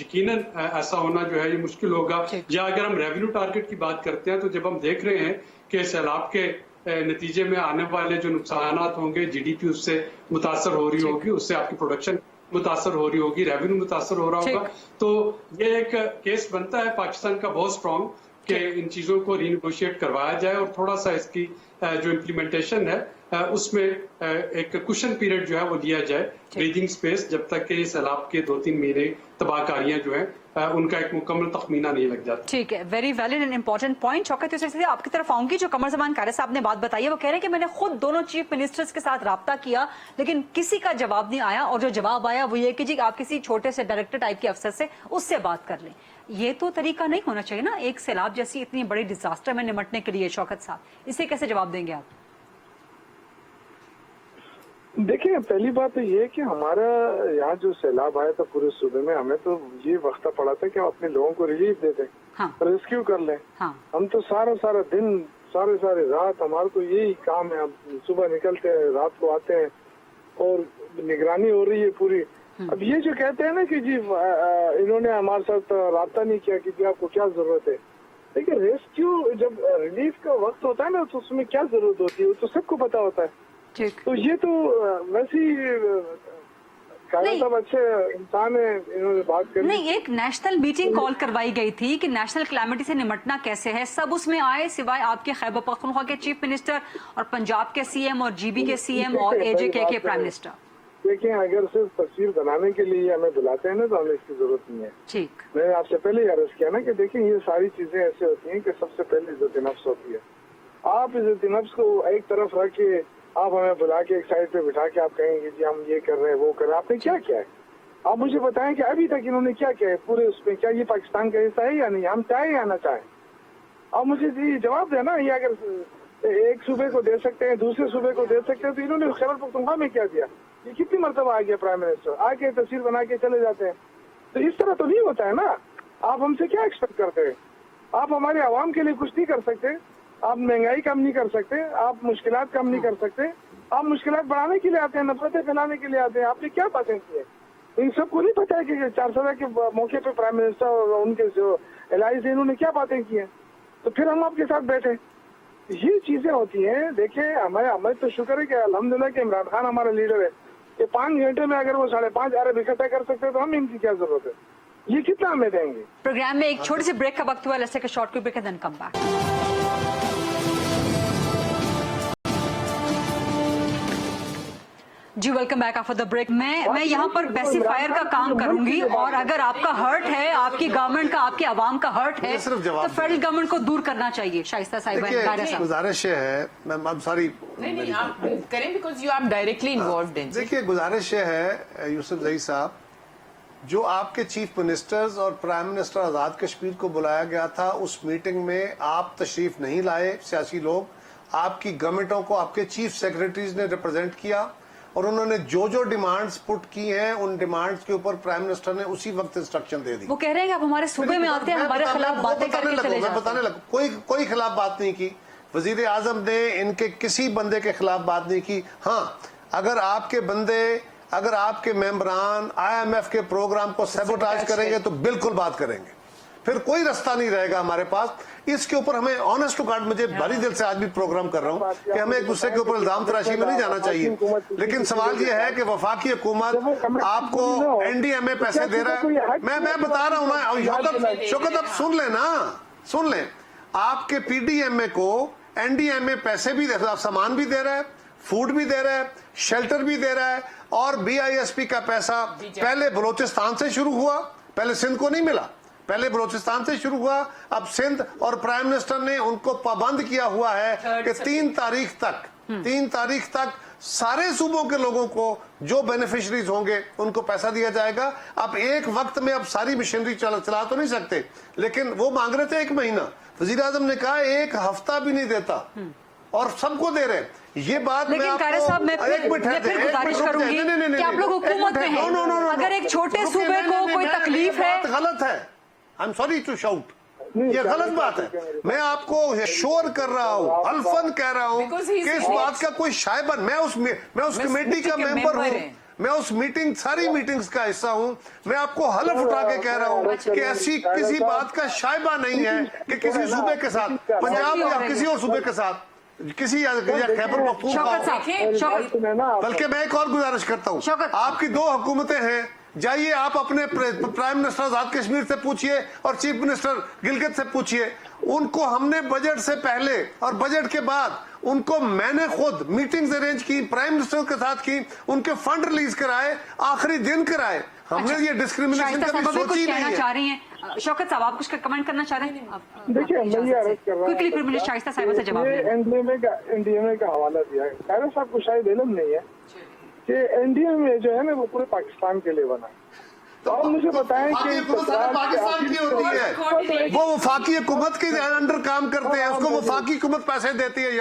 यकीनन ऐसा होना जो है ये मुश्किल होगा। या अगर हम रेवेन्यू टारगेट की बात करते हैं तो जब हम देख रहे हैं कि सैलाब के नतीजे में आने वाले जो नुकसानात होंगे, GDP उससे मुतासर हो रही होगी, उससे आपकी प्रोडक्शन मुतासर हो रही होगी, रेवेन्यू मुतासर हो रहा होगा, तो ये एक केस बनता है पाकिस्तान का बहुत स्ट्रॉन्ग कि इन चीजों को रीनेगोशिएट करवाया जाए और थोड़ा सा इसकी जो इम्प्लीमेंटेशन है उसमें एक कुशन पीरियड जो है वो लिया जाए, ब्रीदिंग स्पेस, जब तक कि सैलाब के 2-3 महीने तबाहकारियां जो है उनका एक मुकम्मल तखमीना नहीं लग जाता। ठीक है, very valid and important point. Shaukat Yusuf से आपकी तरफ आऊंगी। जो कमर जमान कायरा साहब ने बात बताई है, वो कह रहे हैं कि मैंने खुद दोनों चीफ मिनिस्टर्स के साथ राब्ता किया लेकिन किसी का जवाब नहीं आया, और जो जवाब आया वो ये कि जी आप किसी छोटे से डायरेक्टर टाइप के अफसर से उससे बात कर लें। ये तो तरीका नहीं होना चाहिए ना एक सैलाब जैसी इतनी बड़ी डिजास्टर में निपटने के लिए। शौकत साहब, इसे कैसे जवाब देंगे आप? देखिए, पहली बात तो ये है कि हमारा यहाँ जो सैलाब आया था पूरे सूबे में, हमें तो ये वक्त पड़ा था कि हम अपने लोगों को रिलीफ दे दें, रेस्क्यू कर लें। हम तो सारा दिन सारे रात हमारा तो यही काम है। हम सुबह निकलते हैं, रात को आते हैं और निगरानी हो रही है पूरी। अब ये जो कहते हैं ना कि जी इन्होंने हमारे साथ राब्ता नहीं किया कि जी आपको क्या जरूरत है। देखिए, रेस्क्यू जब रिलीफ का वक्त होता है ना तो उसमें क्या जरूरत होती है वो तो सबको पता होता है। तो ये तो वैसे ही सब अच्छे इंसान है, इन्होंने बात करी। नहीं, एक नेशनल मीटिंग कॉल करवाई गई थी कि नेशनल क्लैमिटी से निपटना कैसे है, सब उसमें आए सिवाय आपके खैबर पख्तूनख्वा के चीफ मिनिस्टर और पंजाब के CM और GB के CM और AJK के प्राइम मिनिस्टर। देखिए, अगर सिर्फ तस्वीर बनाने के लिए हमें बुलाते हैं ना तो हमें इसकी जरूरत नहीं है। ठीक, मैंने आपसे पहले ही अर्ज किया ना कि देखिए ये सारी चीजें ऐसे होती हैं कि सबसे पहले इज्जत नफ्स होती है। आप इज्जत नफ्स को एक तरफ रख के आप हमें बुला के एक साइड पे बिठा के आप कहेंगे जी हम ये कर रहे हैं वो कर रहे हैं। आपने क्या किया है? आप मुझे बताएं कि अभी तक इन्होंने क्या किया है पूरे उसमें। क्या ये पाकिस्तान का हिस्सा है या नहीं? हम चाहे या ना चाहे, आप मुझे जी जवाब देना। ये अगर एक सूबे को दे सकते हैं, दूसरे सूबे को दे सकते हैं, तो इन्होंने खैबर पख्तूनख्वा में क्या दिया? ये कितनी मरतबा आ गया प्राइम मिनिस्टर, आके तस्वीर बना के चले जाते हैं। तो इस तरह तो नहीं होता है ना। आप हमसे क्या एक्सपेक्ट करते हैं? आप हमारे आवाम के लिए कुछ नहीं कर सकते? آپ महंगाई कम नहीं कर सकते, आप मुश्किलात कम नहीं कर सकते, आप मुश्किलात बढ़ाने के लिए आते हैं, नफरतें फैलाने के लिए आते हैं। आपने क्या बातें की है? इन सबको नहीं पता है कि 400 के मौके पे प्राइम मिनिस्टर और उनके जो एलाइज है इन्होंने क्या बातें की हैं? तो फिर हम आपके साथ बैठे। ये चीजें होती हैं। देखिए हमें तो शुक्र है कि अल्हम्दुलिल्लाह कि इमरान खान हमारा लीडर है कि 5 घंटे में अगर वो 5.5 अरब इकट्ठा कर सकते हैं तो हम इनकी क्या जरूरत है? ये कितना हमें देंगे? प्रोग्राम में एक छोटी सी ब्रेक का वक्त हुआ, let's take a short quick break and then come back. जी welcome back after the break. मैं यहाँ पर पैसिफायर का काम करूंगी और अगर आपका हर्ट है, आपकी गवर्नमेंट का, आपकी आवाम का हर्ट है, तो फेडरल गवर्नमेंट को दूर करना चाहिए। शाइस्ता साहिबा, गुजारिश ये है, मैं सॉरी नहीं आप करें because you are directly involved in. देखिए गुजारिश ये है यूसुफ जई साहब, जो आपके चीफ मिनिस्टर्स और प्राइम मिनिस्टर आजाद कश्मीर को बुलाया गया था, उस मीटिंग में आप तशरीफ नहीं लाए। सियासी लोग, आपकी गवर्नमेंटों को आपके चीफ सेक्रेटरीज ने रिप्रेजेंट किया और उन्होंने जो डिमांड्स पुट की हैं, उन डिमांड्स के ऊपर प्राइम मिनिस्टर ने उसी वक्त इंस्ट्रक्शन दे दी। वो कह रहे हैं कि आप हमारे सूबे में आते हैं, हमारे खिलाफ बातें करके चले जाते हैं। बताने लगा, कोई खिलाफ बात नहीं की। वजीर आजम ने इनके किसी बंदे के खिलाफ बात नहीं की। हाँ, अगर आपके बंदे, अगर आपके मेंबरान IMF के प्रोग्राम को सैबोटाज करेंगे तो बिल्कुल बात करेंगे, फिर कोई रास्ता नहीं रहेगा हमारे पास। इसके ऊपर हमें ऑनेस्ट टू गॉड, मुझे भारी दिल से आज भी प्रोग्राम कर रहा हूं कि हमें एक दूसरे के ऊपर इल्जाम तराशी में नहीं जाना चाहिए, लेकिन सवाल ये है कि वफाकी हुकूमत आपको NDMA पैसे दे रहा है। मैं बता रहा हूं ना शौकत, आप सुन लेना, सुन लें। आपके PDMA को NDMA पैसे भी दे, सामान भी दे रहा है, फूड भी दे रहा है, शेल्टर भी दे रहा है, और BISP का पैसा पहले बलोचिस्तान से शुरू हुआ, पहले सिंध को नहीं मिला, पहले बलोचिस्तान से शुरू हुआ, अब सिंध, और प्राइम मिनिस्टर ने उनको पाबंद किया हुआ है कि 3 तारीख तक सारे सूबों के लोगों को जो बेनिफिशरीज होंगे उनको पैसा दिया जाएगा। अब एक वक्त में अब सारी मशीनरी चला तो नहीं सकते, लेकिन वो मांग रहे थे 1 महीना, वजीर आजम ने कहा 1 हफ्ता भी नहीं देता और सबको दे रहे। ये बात लेकिन साहब मैं फिर गुजारिश करूंगी कि आप लोग हुकूमत में हैं, अगर एक छोटे सूबे को कोई तकलीफ है, गलत है। I am sorry to shout, ये गलत बात है। मैं आपको श्योर कर रहा हूँ, अल्फन कह रहा हूँ कि इस बात का कोई शायबन, मैं उस कमेटी का मेंबर हूँ, मैं उस मीटिंग, सारी मीटिंग्स का हिस्सा हूँ। मैं आपको हलफ उठा के कह रहा हूँ कि ऐसी किसी बात का शायबा नहीं है कि किसी सूबे के साथ, पंजाब या किसी और सूबे के साथ, किसी खैबर पख्तूनख्वा, बल्कि मैं एक और गुजारिश करता हूँ, आपकी 2 हुकूमतें हैं, जाइए आप अपने प्राइम मिनिस्टर आजाद कश्मीर से पूछिए और चीफ मिनिस्टर गिलगित से पूछिए। उनको हमने बजट से पहले और बजट के बाद उनको मैंने खुद मीटिंग्स अरेंज की, प्राइम मिनिस्टर के साथ की, उनके फंड रिलीज कराए, आखिरी दिन कराए। हमने ये डिस्क्रिमिनेशन कभी सोची नहीं है। चाह रही हैं शौकत साहब, आप कुछ कमेंट करना चाह रहे हैं? देखिए मैं ये अर्ज कर रहा हूँ, क्विकली फिर मिनिस्टर शाइस्ता साहिबा से जवाब NDMA का हवाला दिया है। खैर साहब को शायद इल्म नहीं है कि NDMA जो है ना वो पूरे पाकिस्तान के लिए बना है। तो आप मुझे बताएं कि पाकिस्तान की होती है, वो वफाकी हुकूमत के अंडर काम करते हैं, उसको वफाकी हुकूमत पैसे देती है।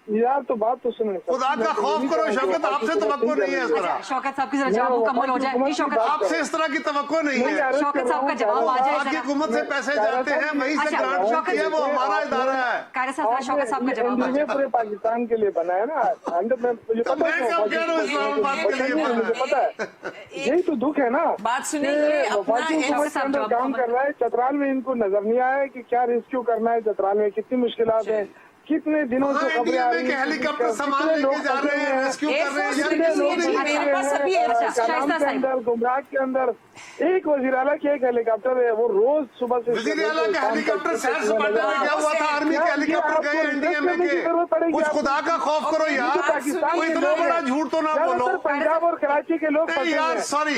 यार तो बात तो सुने, खुदा का खौफ करो शौकत, आपसे तवक्को नहीं है इस तरह। शौकत साहब की जरा जवाब मुकम्मल हो जाए। शौकत आपसे इस तरह की तवक्को नहीं है। शौकत साहब का जवाब आ जाए। वफाकी हुकूमत से पैसे जाते हैं, वहीं से ग्रांट होती है, वो हमारा इदारा है। कारी साहब, शौकत साहब का जवाब आ जाए। पूरे पाकिस्तान के लिए बना है ना, मुझे पता है, यही तो दुख है ना। बात सुनिए, काम कर रहा है चतराल में, इनको नजर नहीं आया कि क्या रेस्क्यू करना है, चतराल में कितनी मुश्किलात है, कितने दिनों से खबरें आ रही हैं, हेलीकॉप्टर सामान लेके जा रहे हैं, रेस्क्यू कर रहे हैं अंदर, गुमराह के अंदर एक वजीर आला की एक हेलीकॉप्टर है, वो रोज सुबह से वजीर आला का हेलीकॉप्टर सैर सपाटे में गया हुआ था, आर्मी के हेलीकॉप्टर गए NDMA के। कुछ खुदा का खौफ करो यार, कोई इतना बड़ा झूठ तो ना बोलो। पंजाब और कराची के लोग यार सॉरी,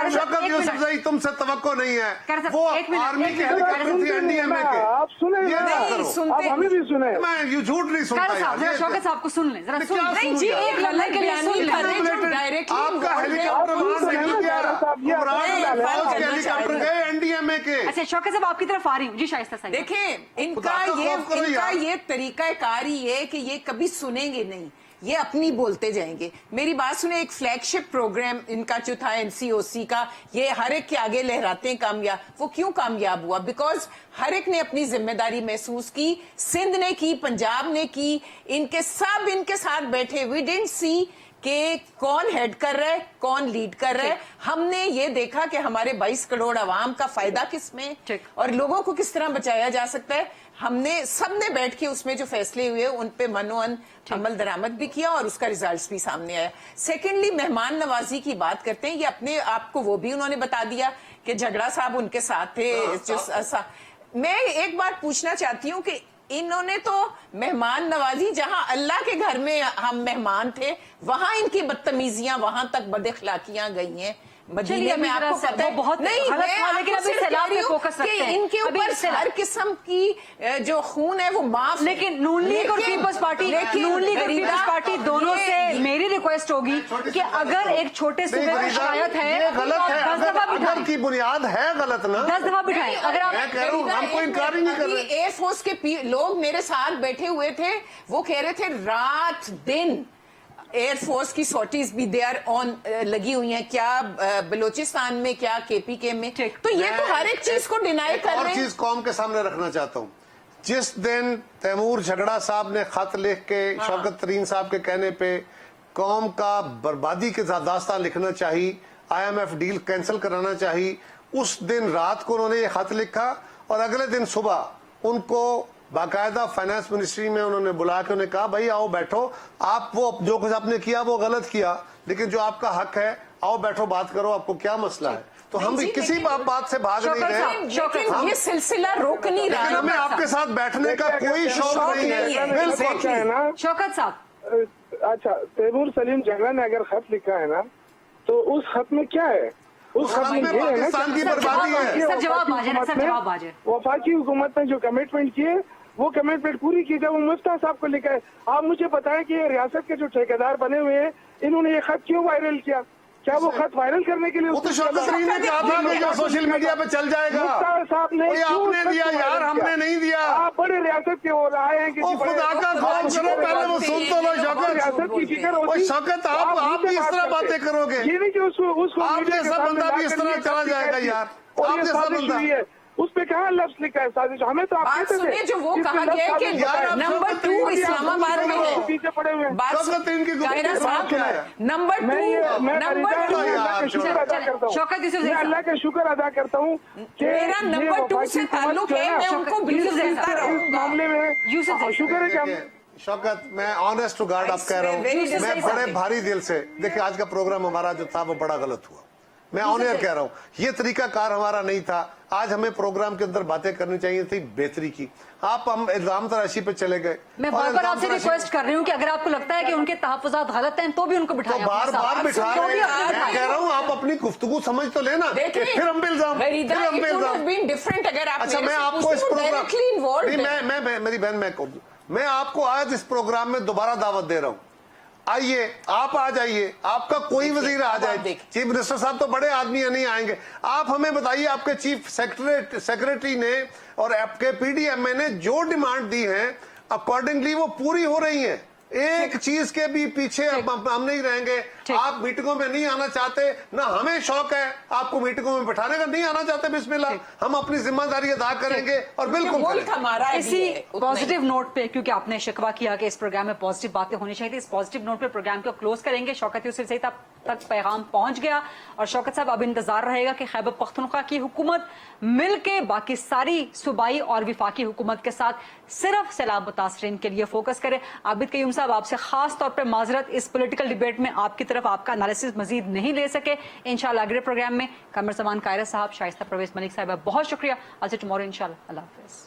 शौकत यूसुफ जई तुमसे तवक्को नहीं है, वो आर्मी के हेलीकॉप्टर थी NDMA के। आप सुने आप हमें भी सुने, मैं ये झूठ नहीं सुनता। शौकत साहब को सुन लें जरा, सुन जी, एक लम्हे के लिए सुन लें। आपका हेलीकॉप्टर हेलीकॉप्टर गए NDMA के। अच्छा शौकत साहब आपकी तरफ आ रही हूँ जी। शाइस्ता साहिबा, देखें इनका ये तरीका कार ही है कि ये कभी सुनेंगे नहीं। یہ اپنی بولتے جائیں گے. میری بات سنیں, ایک فلیگ شپ پروگرام ان کا جو تھا NCOC کا, یہ ہر ایک کے آگے لہراتے ہیں کامیاب. وہ کیوں کامیاب ہوا؟ بیکاز ہر ایک نے اپنی ذمہ داری محسوس کی. سندھ نے کی, پنجاب نے کی, ان کے سب ان کے ساتھ بیٹھے. وی ڈنٹ سی کہ کون ہیڈ کر رہا ہے, کون لیڈ کر رہا ہے. ہم نے یہ دیکھا کہ ہمارے 22 کروڑ عوام کا فائدہ کس میں اور لوگوں کو کس طرح بچایا جا سکتا ہے. ہم نے سب نے بیٹھ کے اس میں جو فیصلے ہوئے ان پہ منوان عمل درآمد بھی کیا اور اس کا ریزلٹس بھی سامنے آیا. سیکنڈلی, مہمان نوازی کی بات کرتے ہیں, یہ اپنے آپ کو وہ بھی انہوں نے بتا دیا کہ جھگڑا صاحب ان کے ساتھ تھے. میں ایک بات پوچھنا چاہتی ہوں کہ انہوں نے تو مہمان نوازی, جہاں اللہ کے گھر میں ہم مہمان تھے وہاں ان کی بدتمیزیاں, وہاں تک بد اخلاقیاں گئی ہیں. مدینے میں آپ کو پتہ ہے بہت نہیں, لیکن ابھی سیلاب پہ فوکس رکھتے ہیں. ان کے اوپر ہر قسم کی جو خون ہے وہ معاف. لیکن نون لیگ اور پیپلز پارٹی دونوں سے میری ریکویسٹ ہوگی کہ اگر ایک چھوٹے صوبے کی شکایت ہے, غلط ہے, اگر کی بنیاد ہے غلط نا, 10 دفعہ بٹھائیں. اگر میں کہہ رہا ہوں, ہم کوئی انکار ہی نہیں کر رہے. ایئر فورس کے لوگ میرے ساتھ بیٹھے ہوئے تھے, وہ کہہ رہے تھے رات دن ایئر فورس کی سورٹیز بھی دے آر آن لگی ہوئی ہیں, کیا بلوچستان میں, کیا KPK میں. تو یہ تو ہر ایک چیز کو ڈینائی کر رہے ہیں. اور چیز قوم کے سامنے رکھنا چاہتا ہوں, جس دن تیمور جھگڑا صاحب نے خط لکھ کے شوکت ترین صاحب کے کہنے پہ قوم کا بربادی کے داستان لکھنا چاہیے, IMF ڈیل کینسل کرانا چاہیے, اس دن رات کو انہوں نے یہ خط لکھا اور اگلے دن صبح ان کو باقاعدہ فائنانس منسٹری میں انہوں نے بلا کے انہیں کہا بھائی آؤ بیٹھو, آپ وہ جو کچھ آپ نے کیا وہ غلط کیا, لیکن جو آپ کا حق ہے آؤ بیٹھو بات کرو, آپ کو کیا مسئلہ ہے. تو ہم بھی کسی بات سے بھاگ نہیں رہے, یہ سلسلہ روک نہیں رہا. لیکن ہمیں آپ کے ساتھ بیٹھنے کا کوئی شوق نہیں ہے. بالکل شوکت صاحب, اچھا, تیمور سلیم جھگڑا نے اگر خط لکھا ہے نا, تو اس خط میں کیا ہے؟ اس خط میں یہ ہے پاکستان کی بربادی ہے. جواب آ جائے. وفاقی حکومت نے جو کمٹمنٹ کیے وہ کمٹمنٹ پوری کی. جب وہ مفتاح صاحب کو لکھا ہے, آپ مجھے بتائیں کہ یہ ریاست کے جو ٹھیکیدار بنے ہوئے ہیں انہوں نے یہ خط کیوں وائرل کیا؟ کیا وہ خط وائرل کرنے کے لیے وہ تو شوکت ترین نے کہا تھا کہ جو سوشل میڈیا پہ چل جائے گا, صاحب نے آپ نے دیا یار, ہم نے نہیں دیا. آپ بڑے ریاست کے ہو رہے ہیں کہ خدا کا خوف کرو, پہلے وہ سن تو لو. ریاست کی فکر ہوتی. شوکت آپ بھی اس طرح باتیں کرو گے, یہ نہیں کہ اس کو آپ جیسا بندہ بھی اس طرح چلا جائے گا یار. آپ جیسا بندہ اس پہ کہاں لفظ لکھا ہے سازش؟ ہمیں تو آپ بات سنیے, جو وہ کہا گیا ہے کہ نمبر 2 اسلام آباد میں ہے. پیچھے پڑے ہوئے ہیں. شوکت ترین کی نمبر 2 میں اللہ کا شکر ادا کرتا ہوں کہ میرا نمبر 2 سے تعلق ہے, میں ان کو بالکل دیتا رہوں گا. معاملے میں شکر ہے کہ ہم شوکت, میں آنیسٹ ٹو گاڈ آپ کہہ رہا ہوں, میں بڑے بھاری دل سے, دیکھیں آج کا پروگرام ہمارا جو تھا وہ بڑا غلط ہوا, میں آن ایئر کہہ رہا ہوں. یہ طریقہ کار ہمارا نہیں تھا. آج ہمیں پروگرام کے اندر باتیں کرنی چاہیے تھی بہتری کی. ہم الزام تراشی پہ چلے گئے. میں بار بار آپ سے ریکویسٹ کر رہی ہوں کہ اگر آپ کو لگتا ہے کہ ان کے تحفظات غلط ہیں تو بھی ان کو بٹھائیں. بار بار بٹھا رہے ہیں, میں کہہ رہا ہوں آپ اپنی گفتگو سمجھ تو لینا, پھر ہم الزام. اچھا, میں آپ کو اس پروگرام, میری بہن, میں آپ کو آج اس پروگرام میں دوبارہ دعوت دے رہا ہوں. آئیے, آپ آ جائیے, آپ کا کوئی وزیر آ جائے. چیف منسٹر صاحب تو بڑے آدمی ہیں, نہیں آئیں گے. آپ ہمیں بتائیے آپ کے چیف سیکرٹری نے اور آپ کے PDMA نے جو ڈیمانڈ دی ہیں اکارڈنگلی وہ پوری ہو رہی ہیں. ایک چیز کے بھی پیچھے ہم نہیں رہیں گے. آپ میٹنگوں میں نہیں آنا چاہتے, نہ ہمیں شوق ہے آپ کو میٹنگوں میں بٹھانے کا, نہیں آنا چاہتے, بسم اللہ, ہم اپنی ذمہ داری ادا کریں گے اور بالکل اسی پازیٹیو نوٹ پہ, کیونکہ آپ نے شکوہ کیا کہ اس پروگرام میں پازیٹیو باتیں ہونی چاہیے, اس پازیٹیو نوٹ پہ پروگرام کو کلوز کریں گے. شوکت یوسف زئی تک پیغام پہنچ گیا اور شوکت صاحب اب انتظار رہے گا کہ خیبر پختونخوا کی حکومت مل کے باقی ساری صوبائی اور وفاقی حکومت کے ساتھ صرف سیلاب متاثرین کے لیے فوکس کرے. عابد قیوم صاحب, آپ سے خاص طور پہ معذرت, اس پولیٹیکل ڈیبیٹ میں آپ کی طرف آپ کا انالیسس مزید نہیں لے سکے. انشاءاللہ اگلے پروگرام میں قمر زمان قاہرہ صاحب, شائستہ پرویز ملک صاحبہ, بہت شکریہ. آج سے ٹمورو انشاءاللہ. اللہ حافظ.